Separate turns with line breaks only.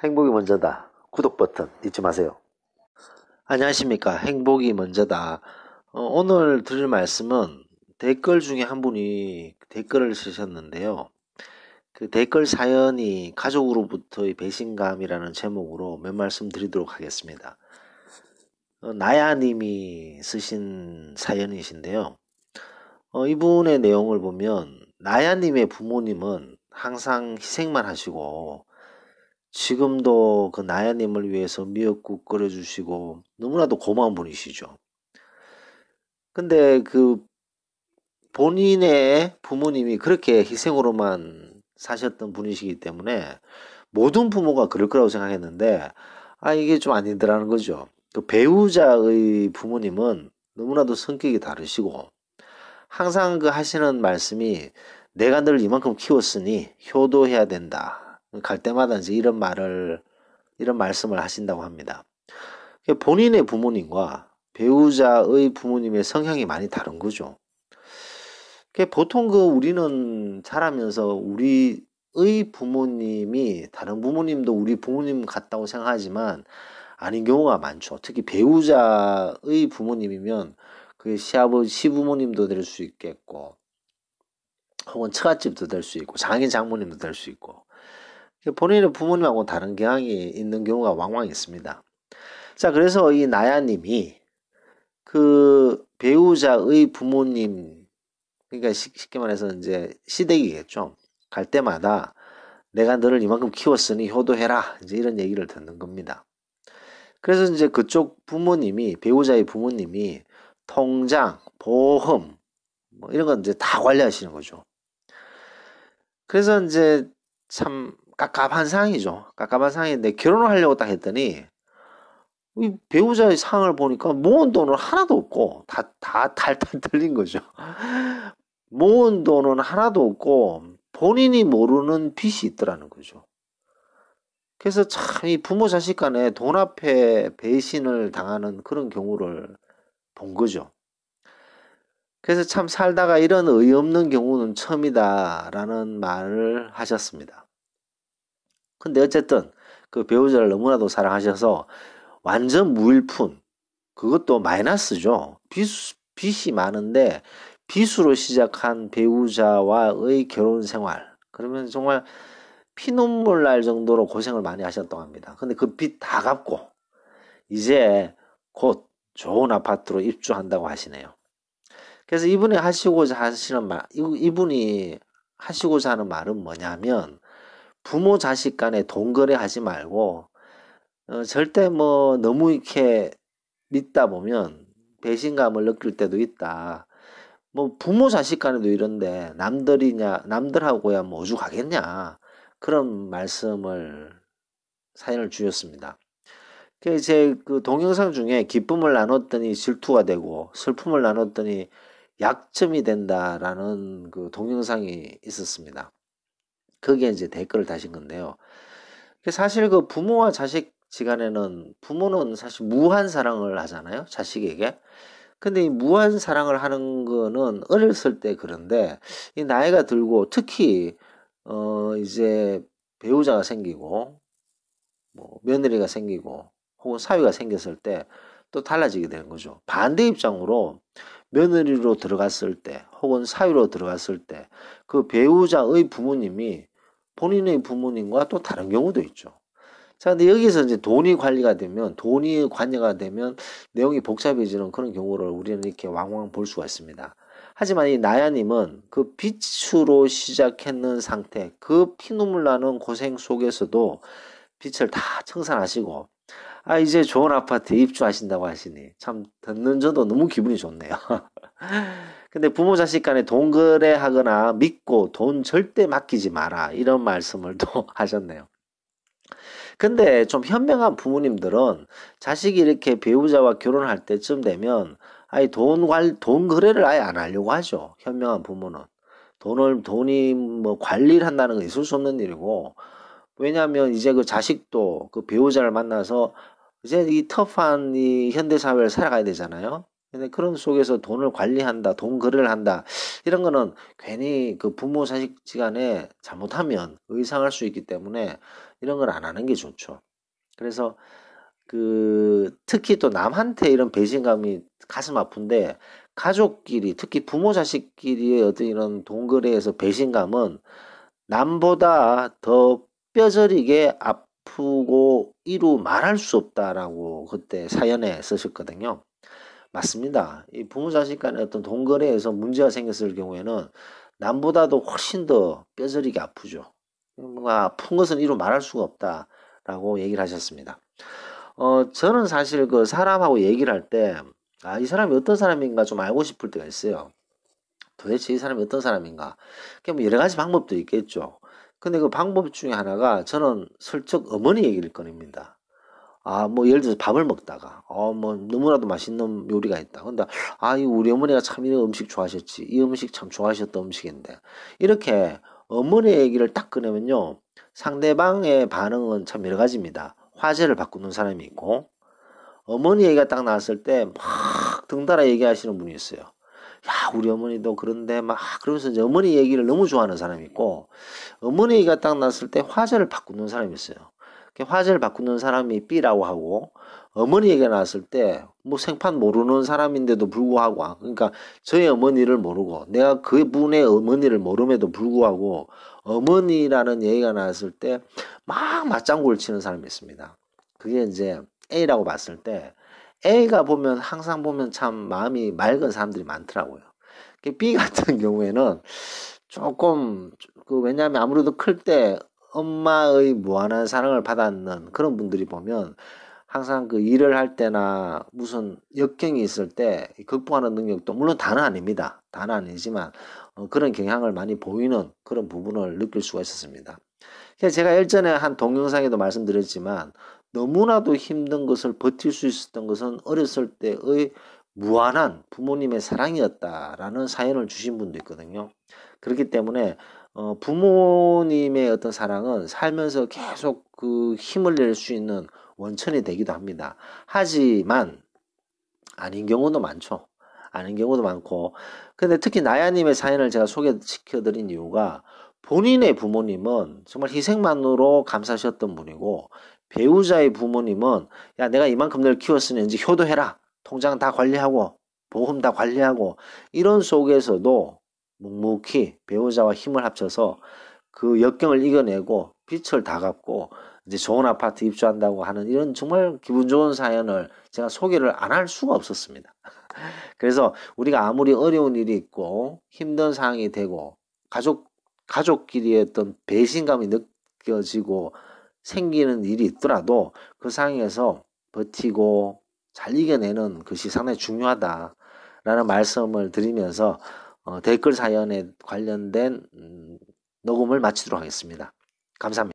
행복이 먼저다. 구독 버튼 잊지 마세요. 안녕하십니까. 행복이 먼저다. 오늘 드릴 말씀은 댓글 중에 한 분이 댓글을 쓰셨는데요. 그 댓글 사연이 가족으로부터의 배신감이라는 제목으로 몇 말씀 드리도록 하겠습니다. 나야님이 쓰신 사연이신데요. 이분의 내용을 보면 나야님의 부모님은 항상 희생만 하시고 지금도 그 나야님을 위해서 미역국 끓여주시고 너무나도 고마운 분이시죠. 근데 그 본인의 부모님이 그렇게 희생으로만 사셨던 분이시기 때문에 모든 부모가 그럴 거라고 생각했는데 이게 좀 아니더라는 거죠. 그 배우자의 부모님은 너무나도 성격이 다르시고 항상 그 하시는 말씀이 내가 널 이만큼 키웠으니 효도해야 된다. 갈 때마다 이제 이런 말씀을 하신다고 합니다. 본인의 부모님과 배우자의 부모님의 성향이 많이 다른 거죠. 보통 우리는 자라면서 우리의 부모님이 다른 부모님도 우리 부모님 같다고 생각하지만 아닌 경우가 많죠. 특히 배우자의 부모님이면 그 시아버지, 시부모님도 될 수 있겠고, 혹은 처갓집도 될 수 있고, 장인 장모님도 될 수 있고, 본인의 부모님하고 다른 경향이 있는 경우가 왕왕 있습니다. 자, 그래서 이 나야님이 그 배우자의 부모님, 그러니까 쉽게 말해서 이제 시댁이겠죠. 갈 때마다 내가 너를 이만큼 키웠으니 효도해라. 이제 이런 얘기를 듣는 겁니다. 그래서 이제 그쪽 부모님이, 배우자의 부모님이 통장, 보험, 뭐 이런 건 이제 다 관리하시는 거죠. 그래서 이제 참 깝깝한 상황이죠. 깝깝한 상황인데 결혼을 하려고 딱 했더니 이 배우자의 상황을 보니까 모은 돈은 하나도 없고 다 탈탈 털린 거죠. 모은 돈은 하나도 없고 본인이 모르는 빚이 있더라는 거죠. 그래서 참 이 부모 자식 간에 돈 앞에 배신을 당하는 그런 경우를 본 거죠. 그래서 참 살다가 이런 어이없는 경우는 처음이다라는 말을 하셨습니다. 근데 어쨌든 그 배우자를 너무나도 사랑하셔서 완전 무일푼, 그것도 마이너스죠. 빚이 많은데 빚으로 시작한 배우자와의 결혼 생활. 그러면 정말 피눈물 날 정도로 고생을 많이 하셨다고 합니다. 근데 그 빚 다 갚고 이제 곧 좋은 아파트로 입주한다고 하시네요. 그래서 이분이 하시고자 하는 말은 뭐냐면 부모 자식 간에 돈 거래하지 말고 절대 뭐 너무 이렇게 믿다 보면 배신감을 느낄 때도 있다. 뭐 부모 자식 간에도 이런데 남들하고야 뭐 오죽하겠냐. 그런 사연을 주셨습니다. 제 그 동영상 중에 기쁨을 나눴더니 질투가 되고 슬픔을 나눴더니 약점이 된다라는 그 동영상이 있었습니다. 거기에 이제 댓글을 다신 건데요. 사실 그 부모와 자식 지간에는 부모는 사실 무한 사랑을 하잖아요. 자식에게. 근데 이 무한 사랑을 하는 거는 어렸을 때 그런데 이 나이가 들고 특히 이제 배우자가 생기고 뭐 며느리가 생기고 혹은 사위가 생겼을 때 또 달라지게 되는 거죠. 반대 입장으로 며느리로 들어갔을 때 혹은 사위로 들어갔을 때 그 배우자의 부모님이 본인의 부모님과 또 다른 경우도 있죠. 자, 근데 여기서 이제 돈이 관여가 되면 내용이 복잡해지는 그런 경우를 우리는 이렇게 왕왕 볼 수가 있습니다. 하지만 이 나야님은 그 빚으로 시작했는 상태, 그 피눈물 나는 고생 속에서도 빚을 다 청산하시고, 이제 좋은 아파트에 입주하신다고 하시니, 참, 듣는 저도 너무 기분이 좋네요. 근데 부모 자식 간에 돈 거래하거나 믿고 돈 절대 맡기지 마라. 이런 말씀을 또 하셨네요. 근데 좀 현명한 부모님들은 자식이 이렇게 배우자와 결혼할 때쯤 되면 돈 거래를 아예 안 하려고 하죠. 현명한 부모는. 돈이 뭐 관리를 한다는 건 있을 수 없는 일이고, 왜냐하면 이제 그 자식도 그 배우자를 만나서 이제 이 터프한 이 현대사회를 살아가야 되잖아요. 근데 그런 속에서 돈을 관리한다, 돈 거래를 한다, 이런 거는 괜히 그 부모 자식지간에 잘못하면 의상할 수 있기 때문에 이런 걸 안 하는 게 좋죠. 그래서 그 특히 또 남한테 이런 배신감이 가슴 아픈데, 가족끼리 특히 부모 자식끼리의 어떤 이런 돈 거래에서 배신감은 남보다 더 뼈저리게 아프고 이루 말할 수 없다라고 그때 사연에 쓰셨거든요. 맞습니다. 이 부모 자식 간의 어떤 돈 거래에서 문제가 생겼을 경우에는 남보다도 훨씬 더 뼈저리게 아프죠. 뭔가 아픈 것은 이루 말할 수가 없다라고 얘기를 하셨습니다. 저는 사실 그 사람하고 얘기를 할 때, 아, 이 사람이 어떤 사람인가 좀 알고 싶을 때가 있어요. 도대체 이 사람이 어떤 사람인가? 그뭐 여러 가지 방법도 있겠죠. 근데 그 방법 중에 하나가 저는 슬쩍 어머니 얘기를 꺼냅니다. 아, 뭐 예를 들어서 밥을 먹다가 뭐 너무나도 맛있는 요리가 있다. 근데 아, 이 우리 어머니가 참 이 음식 좋아하셨지. 이 음식 참 좋아하셨던 음식인데. 이렇게 어머니 얘기를 딱 꺼내면요. 상대방의 반응은 참 여러 가지입니다. 화제를 바꾸는 사람이 있고, 어머니 얘기가 딱 나왔을 때 막 등달아 얘기하시는 분이 있어요. 야, 우리 어머니도 그런데 막 그러면서 이제 어머니 얘기를 너무 좋아하는 사람이 있고, 어머니 얘기가 딱 났을 때 화제를 바꾸는 사람이 있어요. 그 화제를 바꾸는 사람이 B라고 하고, 어머니 얘기가 나왔을 때 뭐 생판 모르는 사람인데도 불구하고, 그러니까 저희 어머니를 모르고 내가 그분의 어머니를 모름에도 불구하고 어머니라는 얘기가 나왔을 때 막 맞장구를 치는 사람이 있습니다. 그게 이제 A라고 봤을 때, A가 보면 항상 보면 참 마음이 맑은 사람들이 많더라고요. B 같은 경우에는 조금 그 왜냐하면 아무래도 클 때 엄마의 무한한 사랑을 받았는 그런 분들이 보면 항상 그 일을 할 때나 무슨 역경이 있을 때 극복하는 능력도 물론 다는 아닙니다. 다는 아니지만 그런 경향을 많이 보이는 그런 부분을 느낄 수가 있었습니다. 그래서 제가 일전에 한 동영상에도 말씀드렸지만 너무나도 힘든 것을 버틸 수 있었던 것은 어렸을 때의 무한한 부모님의 사랑이었다라는 사연을 주신 분도 있거든요. 그렇기 때문에 부모님의 어떤 사랑은 살면서 계속 그 힘을 낼 수 있는 원천이 되기도 합니다. 하지만 아닌 경우도 많죠. 아닌 경우도 많고. 근데 특히 나야님의 사연을 제가 소개시켜 드린 이유가 본인의 부모님은 정말 희생만으로 감사하셨던 분이고, 배우자의 부모님은 야, 내가 이만큼 널 키웠으니 이제 효도해라. 통장 다 관리하고 보험 다 관리하고, 이런 속에서도 묵묵히 배우자와 힘을 합쳐서 그 역경을 이겨내고 빚을 다 갚고 이제 좋은 아파트 입주한다고 하는 이런 정말 기분 좋은 사연을 제가 소개를 안 할 수가 없었습니다. 그래서 우리가 아무리 어려운 일이 있고 힘든 상황이 되고 가족끼리의 어떤 배신감이 느껴지고 생기는 일이 있더라도 그 상황에서 버티고 잘 이겨내는 것이 상당히 중요하다라는 말씀을 드리면서 댓글 사연에 관련된 녹음을 마치도록 하겠습니다. 감사합니다.